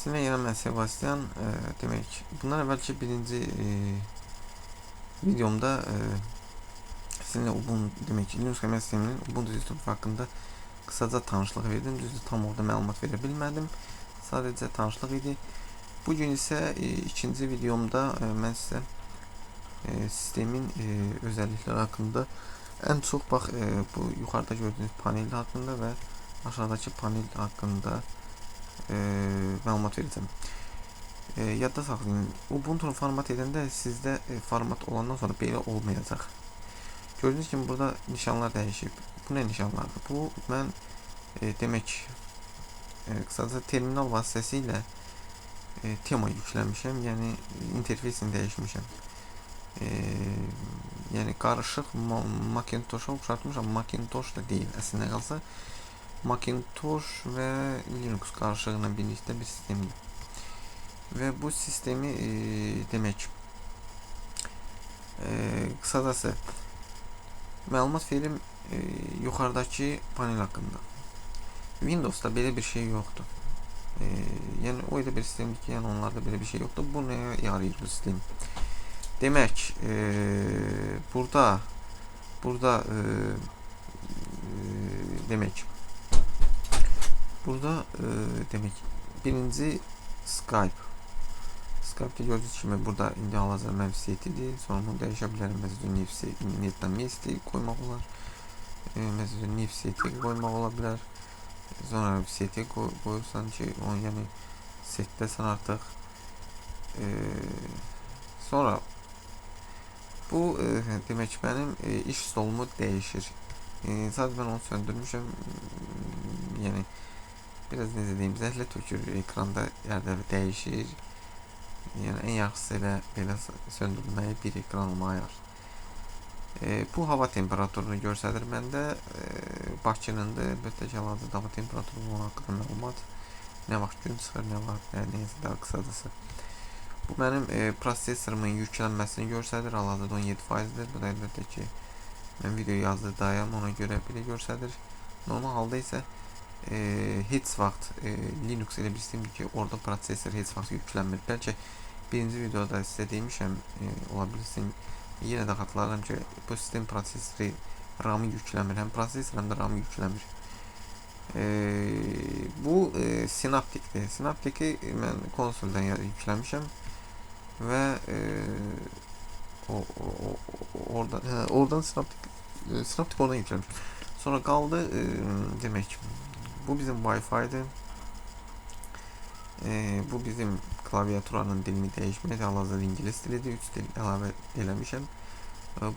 Sizinle yine ben Sebastian. Demek bundan evvelki birinci videomda sizinle Ubuntu demek Linux kəmər sisteminin Ubuntu distri hakkında kısaca tanışlıq verdim. Düzdür, tam orada məlumat verə bilmədim. Sadəcə tanışlıq idi. Bugün isə ikinci videomda mən sizə sistemin özellikleri hakkında en çok bu yukarıda gördüğünüz panel hakkında ve aşağıdaki panel hakkında məlumat verəcəm. Yadda saxlayın, Ubuntu format edəndə sizdə format olandan sonra belə olmayacaq. Gördüğünüz kimi burada nişanlar dəyişib. Bu nə nişanlardır? Bu mən demək qısaca terminal vasitəsilə tema yükləmişəm, yəni interfeysini dəyişmişəm. Yəni qarışıq Macintosh-a oxşatmışam. Macintosh da deyil, əslində qalsa Macintosh və Linux qarışığıyla birlikdə bir sistemdir. Və bu sistemi demək qısacası məlumat verim yuxarıdakı panel haqqında. Windows'da belə bir şey yoxdur. Yəni o elə bir sistemdir ki, yəni onlarda belə bir şey yoxdur. Bu nəyə yarayır bu sistem? Demək burada demək demək birinci Skype'da gördüğünüz kimi burada indi hal-hazırda mənim setidir. Sonra bunu dəyişə bilərəm. Məsələn, netdən nesti qoymaq olar. Məsələn, nef seti qoymaq ola bilər. Sonra seti qoyursan ki, onu yəni setdəsən artıq. Sonra bu demək mənim iş stolumu dəyişir. Sadəcə mən onu söndürmüşəm. Yəni biraz necə deyim, zəhlə tökür ekranda, yerdə dəyişir. Yəni en yaxşısı elə belə söndürməyi bir ekran olmağa yar. Bu hava temperaturunu göstərir məndə. Bakınındır. Əlbəttə ki, hal-hazırda hava temperaturu haqqında məlumat. Nə vaxt gün çıxır, nə vaxt neysə daha qısacası. Bu mənim prosesorumun yüklənməsini göstərir. Hal-hazırda 17%-dir. Bu da əlbəttə ki, mən video yazdırdayam, ona görə belə göstərir. Normal halda isə heç vaxt Linux elə bir sistemdir ki, orada prosesor heç vaxt yüklənmir. Bəlkə birinci videoda sizə demişəm, ola bilsin. Yenə də xatırladım ki, bu sistem prosesoru RAM-ı yükləmir. Həm prosesor, həm də RAM-ı yükləmir. Bu Synaptic'dir. Synaptic'i mən konsoldan yükləmişəm və oradan Synaptic oradan yükləmişəm. Sonra qaldı demək bu bizim Wi-Fi'dir. Bu bizim klaviaturanın dilini dəyişməkdir. Hal-hazırda ingilis dilidir. 3 dil əlavə eləmişəm.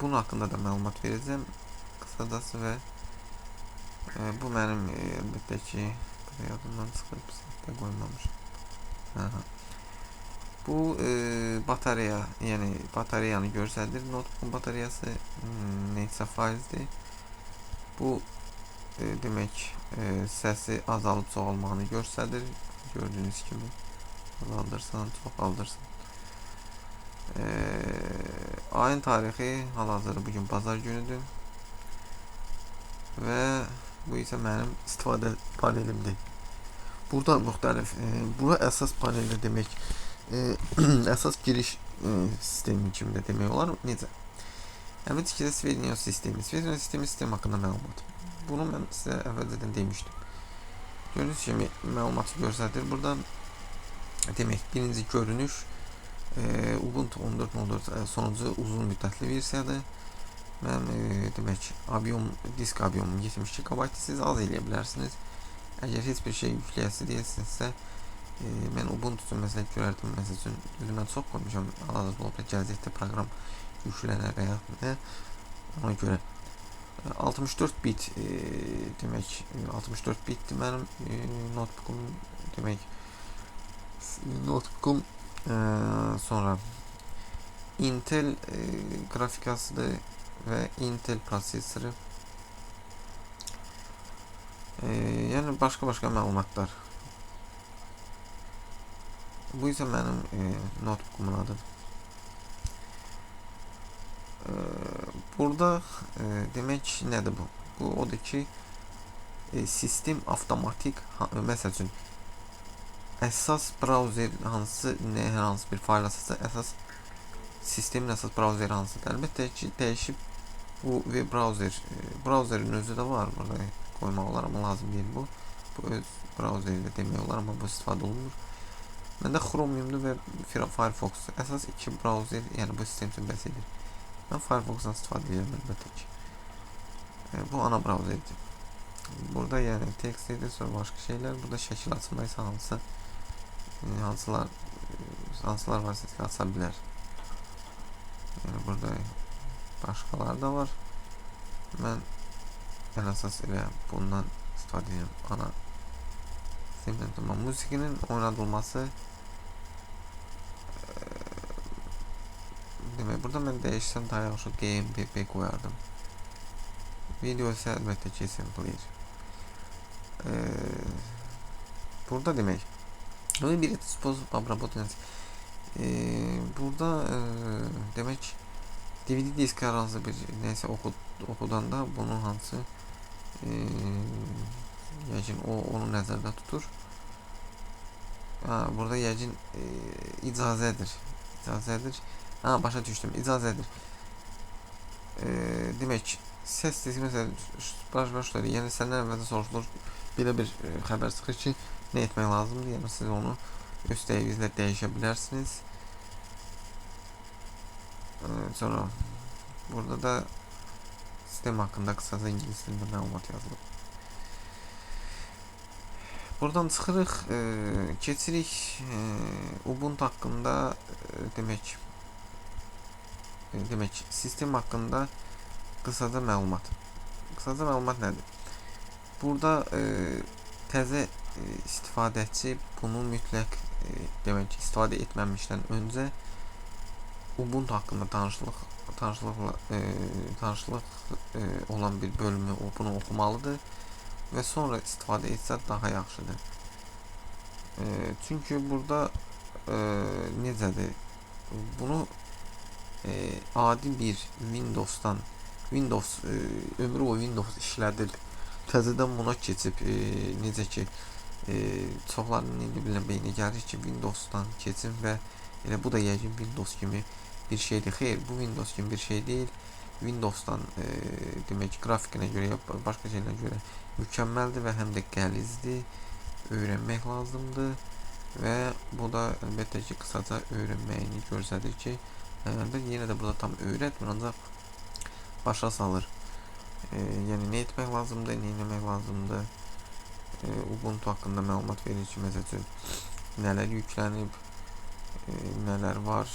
Bunun haqqında da məlumat verəcəm qısacası və bu mənim əlbəttə ki yadımdan çıxıb səhvdə qoymamışam. Bu batareya, yəni batareyanı göstərir. Notebook'un batareyası neçə faizdir? Bu demək səsi azalıb çoxalmağını göstərir. Gördüğünüz kimi azaldırsan, çoxaldırsan. Ayın tarixi hal-hazırda bugün bazar günüdür. Və bu isə mənim istifadə panelimdir. Burada müxtəlif, bura əsas paneldə demək əsas giriş sistemi kimi də demək olar. Necə? Əlbəttə ki, Svedeniya sistemi. Svedeniya sistemi haqqında məlumat. Bunu mən sizə əvvəlcədən demişdim. Gördüyünüz kimi məlumatı göstərir. Burada demək birinci görünüş Ubuntu 14.04 sonuncu uzun müddətli versiyadır. Mənim demək disk abiyomum 72 GB. Siz az eləyə bilərsiniz. Əgər heç bir şey yükləyəsi deyilsinizsə, mən Ubuntu üçün məsələn görərdim. Məsələn, mən çox qoymuşam. Hal-hazırda olub gələcəkdə proqram yüklənər və ya nə. Ona görə 64 bit demək 64 bitdir mənim notebookum demək notebookum sonra Intel qrafikasıdır və Intel prosesoru yəni başqa məlumatlar. Bu isə mənim notebookumun adıdır. Burada demək nədir bu? Bu odur ki sistem avtomatik məsəl üçün əsas browser hansı, nə hər hansı bir fayl açsa, əsas sistemin əsas browseri hansıdır? Əlbəttə ki, dəyişib bu web browserin özü də var. Burada qoymaq olar, amma lazım deyil bu. Bu öz browseri də demək olar, amma bu istifadə olunur. Məndə Chromium'dur və Firefox. Əsas iki browser, yəni bu sistem üçün bəs edir. Mən Firefox'dan istifadə edirəm əlbəttə ki. Bu ana browserdir. Burada yəni text editor, başqa şeylər. Burada şəkil açma isə hansılar varsa ki, aça bilər. Yəni burada başqaları da var. Mən ən əsas elə bundan istifadə edirəm. Ana sistemdən tutma. Musiqinin oynadılması demək, burada mən dəyişsəm daha yaxşı GMPP qoyardım. Video isə əlbəttə ki, sampler. Burada demək, bir sponsor обработанность. Burada demək, DVD disk hər hansı bir nəysə oxudanda bunun hansı yəqin onu nəzərdə tutur. Burada yəqin icazədir. Başa düşdüm, icazədir. Demək, səs diski məsələn başları, yəni səndən əvvəldə soruşulur, belə bir xəbər çıxır ki, nə etmək lazımdır? Yəni siz onu öz dəqiqinizlə dəyişə bilərsiniz. Sonra burada da sistem haqqında qısaca ingilis dilində məlumat yazılır. Buradan çıxırıq, keçirik Ubuntu haqqında demək, sistem haqqında qısaca məlumat. Qısaca məlumat nədir? Burada təzə istifadəçi bunu mütləq demək, istifadə etməmişdən öncə Ubuntu haqqında tanışlıq olan bir bölümü bunu oxumalıdır və sonra istifadə etsə daha yaxşıdır. Çünki burada necədir? Bunu adi bir Windows ömrü o Windows işlədir. Təzədən buna keçib necə ki çoxlarının indi bilən beyni gəlir ki, Windowsdan keçin və elə bu da yəqin Windows kimi bir şeydir. Xeyr, bu Windows kimi bir şey deyil. Windowsdan demək, grafikinə görə, başqa şeylərə görə mükəmməldir və həm də qəlizdir. Öyrənmək lazımdır və bu da əlbəttə ki, qısaca öyrənməyini göstərir ki, yenə də burada tam öyrətmir, ancaq başa salır. Yəni, nə etmək lazımdır, nə etmək lazımdır. Ubuntu haqqında məlumat verir ki, məsələn, nələr yüklənib, nələr var,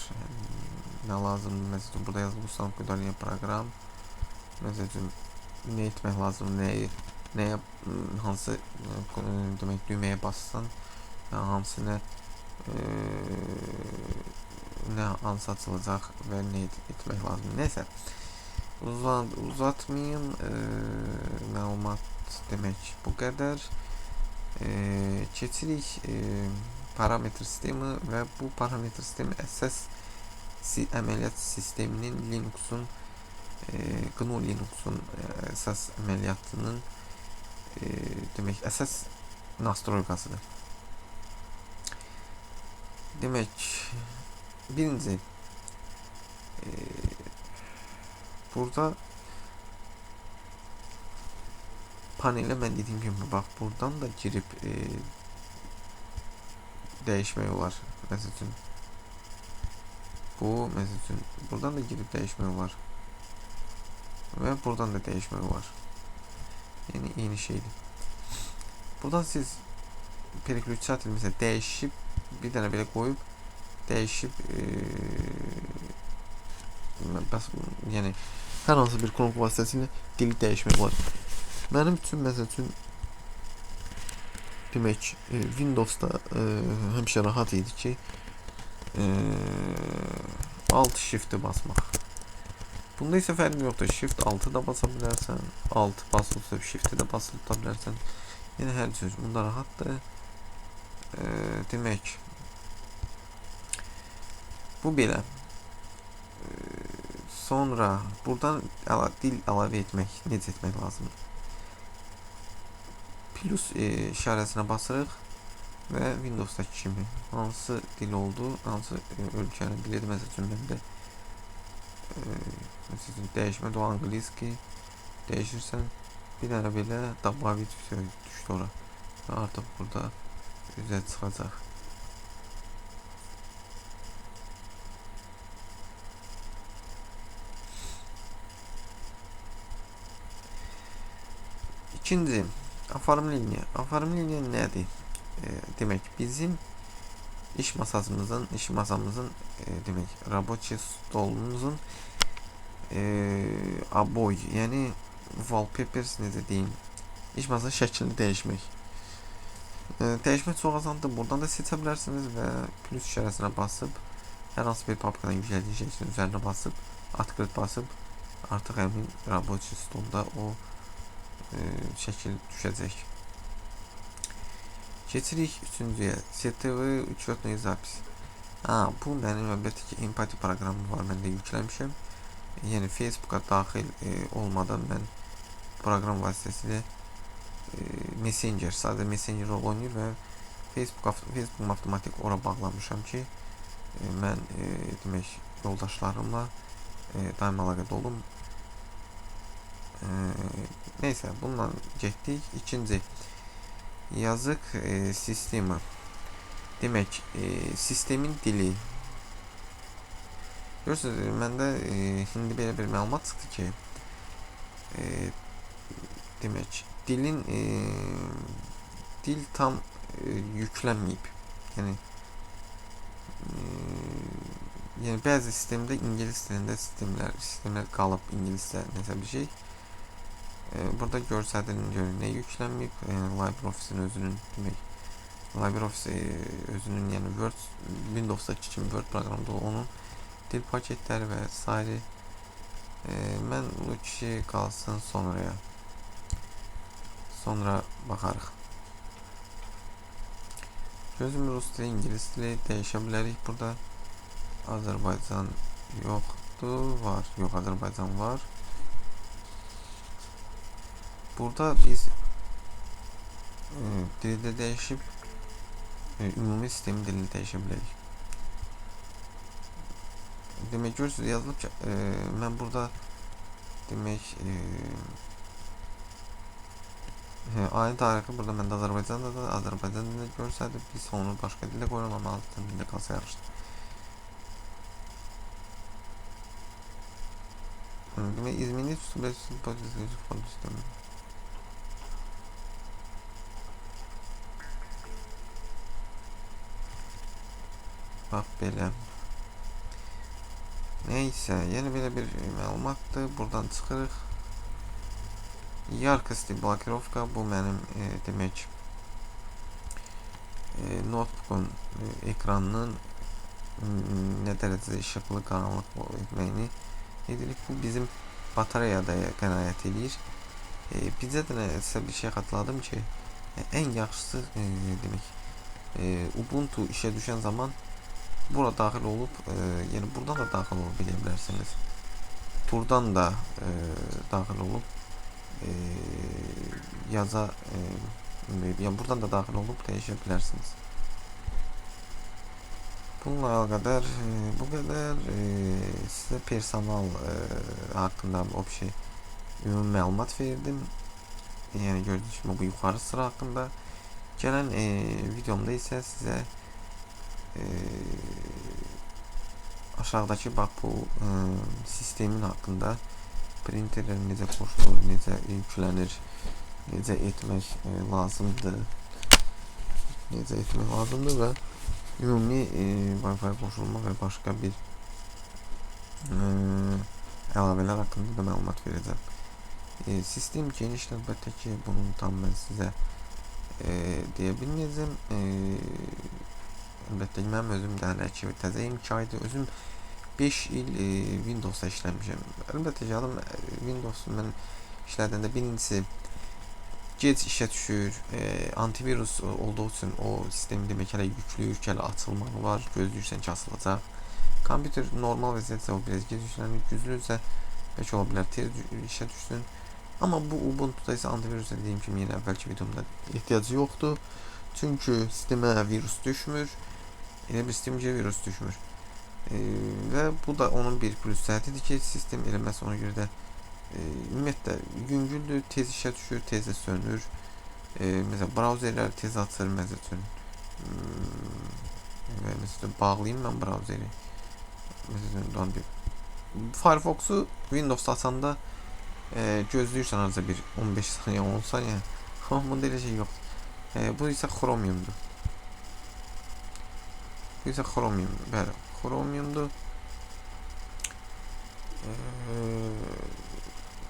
nə lazımdır. Məsələn, burada yazılıb ustanıb müdaxilə proqram. Məsələn, nə etmək lazımdır, nəyə hansı demək, düyməyə bassan, hansı nə hansı açılacaq və nə etmək lazımdır. Nəysə, uzatmayayım, məlumat demək bu qədər. Keçirik parametr sistemi və bu parametr sistemi əsas əməliyyat sisteminin Linux'un GNU Linux'un əsas əməliyyatının demək, əsas nastroykasıdır. Demək, birinci burada panelə mən dediyim kimi, bax, buradan da girib dəyişmək olar. Məsələn, buradan da girib dəyişmək olar və buradan da dəyişmək olar. Yəni, eyni şeydir. Buradan siz переключатель məsələn dəyişib, bir dənə belə qoyub dəyişib yəni hər hansı bir qrupl vasitəsilə dili dəyişmək olar. Mənim üçün, məsələn, demək, Windows'da həmişə rahat idi ki, Alt Shift'i basmaq. Bunda isə fərqi yoxdur. Shift 6 da basa bilərsən, Alt basılsa Shift'i də basılıb tuta bilərsən. Yəni, hər söz bunda rahatdır. Demək, bu belə. Sonra buradan dil əlavə etmək, necə etmək lazımdır? Plus işarəsinə basırıq və Windows'dakı kimi hansı dil oldu, hansı ölkənin dilidir. Məsələn, məndə məsələn, dəyişmə o angliski dəyişirsən, bir dənə belə dabavit söz düşdü ora. Və artıq burada üzə çıxacaq. İkinci, оформление. Оформление nədir? Demək, bizim iş masamızın demək, рабочий stolumuzun aboy, yəni wallpapers, necə deyim, iş masasının şəklini dəyişmək. Dəyişmək çox asandır. Buradan da seçə bilərsiniz və plus işarəsinə basıb, hər hansı bir papkadan yüklədiyiniz şəklin üzərinə basıb, открыть basıb, artıq həmin рабочий stolda o şəkil düşəcək. Keçirik üçüncüyə. CTV учетный запись. Bu mənim əlbəttə ki empati proqramı var, mən də yükləmişəm. Yəni Facebook'a daxil olmadan mən proqram vasitəsilə Messenger, sadəcə Messenger rol oynayır və Facebook avtomatik ora bağlamışam ki, mən demək, yoldaşlarımla daim əlaqədə olum. Neyse, bununla getdik. İkinci, yazıq sistemi. Demək, sistemin dili. Görürsünüz, məndə indi belə bir məlumat çıxdı ki, demək, dil tam yüklənməyib. Yəni bəzi sistemdə ingilis dilində sistemlər qalıb, ingiliscə nəsə bir şey. Burada görsədilir nə yüklənməyib. LibreOffice-in özünün demək, LibreOffice özünün, yəni Windows'dakı kimi Word proqramında onun dil paketləri və s. Mən bu kişi qalsın sonraya. Sonra baxarıq. Gözüm rus dili, ingilis dili dəyişə bilərik burada. Azərbaycan yoxdur, var. Yox, Azərbaycan var. Burada biz dildə dəyişib ümumi sistemin dilini dəyişə bilərik. Demək, görürsünüz, yazılıb ki, mən burada demək ayın tarixi burada məndə Azərbaycanda da, Azərbaycan dilində görsədir. Biz onu başqa dildə qoyuram, amma altından dildə qalsa yaxşıdır. Demək, izmini tutulur. Bax belə. Neysə, yəni belə bir məlumatdır. Buradan çıxırıq. Yarkısti blokirovka, bu mənim demək notebook'un ekranının nə dərəcədə işıqlı, qaranlıq etməyini edirik. Bu bizim batareyada qənaət edir. Bizə də nəsə bir şey xatırladım ki, ən yaxşısı demək Ubuntu işə düşən zaman bura daxil olub, yəni buradan da daxil olub bilə bilərsiniz. Turdan da daxil olub yaza, yəni buradan da daxil olub dəyişə bilərsiniz. Bununla əlaqədar bu qədər. Sizə personal haqqında ümumi məlumat verdim. Yəni gördüyünüz kimi bu yuxarı sıra haqqında. Gələn videomda isə sizə aşağıdakı bax bu sistemin haqqında, printerlər necə qoşulur, necə yüklənir, necə etmək lazımdır və ümumi Wi-Fi qoşulma və başqa bir əlavələr haqqında da məlumat verəcəm. Sistem genişdir, əlbəttə ki, bunu tam mən sizə deyə bilməyəcəm. Əlbəttə ki, mənim özüm də hələ ki, təzəyim 2 aydır. Özüm 5 il Windows'da işləmişəm. Əlbəttə ki, Windows'u mən işlədəndə birincisi gec işə düşür, antivirus olduğu üçün o sistemi demək hələ yüklüyür ki, hələ açılmağı var, gözləyirsən ki, açılacaq. Kompüter normal vəziyyətsə o biraz gec yüklənir, güclüysə bəlkə ola bilər tez işə düşsün. Amma bu Ubuntu'da isə antivirus dediyim kimi yenə əvvəlki videomda ehtiyacı yoxdur. Çünki sistemə virus düşmür. Elə bir sistemcə virus düşmür. Və bu da onun bir plüsüdir ki, sistem elə məhz ona görə də ümumiyyətlə yüngüldür, tez işə düşür, tez də sönür. Məsələn, brauzerlər tez açır, məsələn. Və məsələn, bağlayayım mən brauzeri. Məsələn, Firefox'u Windows'da açanda gözləyirsən azca bir 15 saniyə, 10 saniyə. Amma bunda elə şey yoxdur. Bu isə Chromiumdur. Bəli, Chromiumdur.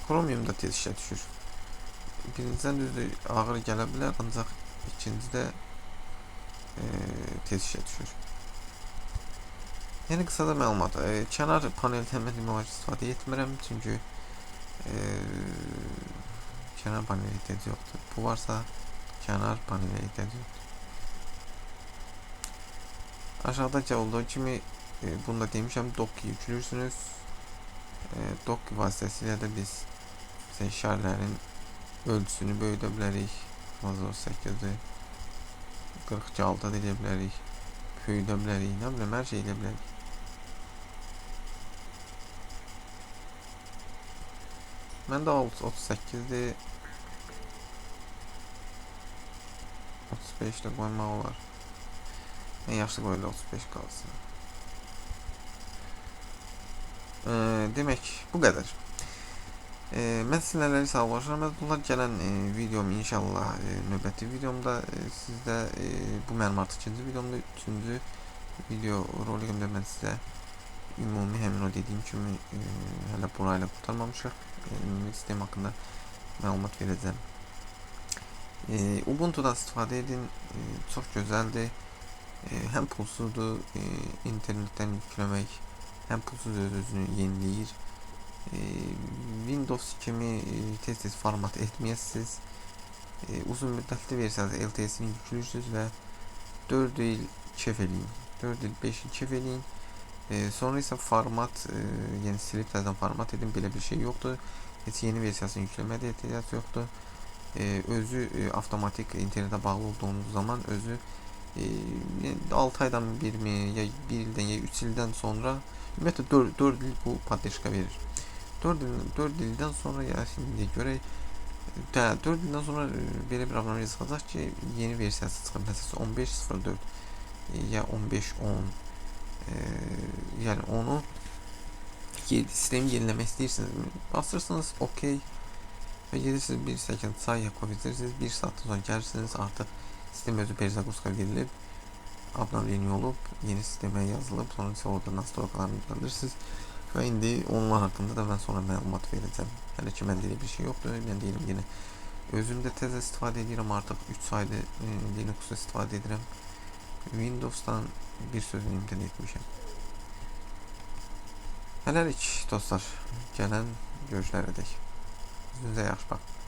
Chromiumda tez işə düşür. Birincidən düzdür, ağır gələ bilər, ancaq ikincidə tez işə düşür. Yəni qısa da məlumat. Kənar paneldən mən istifadə etmirəm, çünki kənar panelə ehtiyac yoxdur. Bu varsa kənar panelə ehtiyac yoxdur. Aşağıda olduğu kimi bunu da demişəm, Dock yüklürsünüz. Dock vasitəsilə də biz işarələrin ölçüsünü böyüdə bilərik. 38-i 46 da edə bilərik. Böyüdə bilərik, nə biləm, hər şey edə bilərik. Məndə 38-dir. 35 də qoymaq olar. En yaşlı qoyulur 35 qalsın. Demək, bu qədər. Mən sizlərlə sağollaşıram. Bunlar gələn videom inşallah növbəti videomda sizdə bu mənim artıq ikinci videomda, üçüncü video rolikimdə mən sizə ümumi həmin o dediyim kimi hələ burayla qurtarmamışıq. Sistem haqqında məlumat verəcəm. Ubuntu'dan istifadə edin. Çox gözəldir. Həm pulsuzdur, internetdən yükləmək, həm pulsuz özünü yeniləyir. Windows kimi tez-tez format etməyəsiniz. Uzun müddətli versiyada LTS-ni yüklürsünüz və 4 il kef eləyin. 4 il, 5 il kef eləyin. Sonra isə format, yəni silib təzədən format edin, belə bir şey yoxdur. Heç yeni versiyasını yükləməyə də ehtiyac yoxdur. Özü avtomatik internetə bağlı olduğunuz zaman özü 6 aydan bir mi, ya 1 ildən ya 3 ildən sonra ümumiyyətlə 4 il bu poddeşka verir. 4 ildən sonra ya şimdi görək 4 ildən sonra belə bir abunəmiz çıxacaq ki, yeni versiyası çıxır. Məsələn 15.04 ya 15.10 yəni onu sistemi yeniləmək istəyirsiniz, basırsınız OK və gedirsiniz bir səkən çay yapabilirsiniz. 1 saatdan sonra gəlirsiniz, artıq sistem özü perizaquska verilib, abunəliyi olub, yeni sistemə yazılıb, sonra isə orada nastrokalarını düzəldirsiniz və indi onlar haqqında da mən sonra məlumat verəcəm. Hələ ki məndə elə bir şey yoxdur. Mən deyirəm yenə özüm də tez istifadə edirəm, artıq 3 aydır Linux'da istifadə edirəm. Windows'dan bir sözünü imtina etmişəm. Hələlik dostlar, gələn görüşlərə dək. Üzünüzə yaxşı baxın.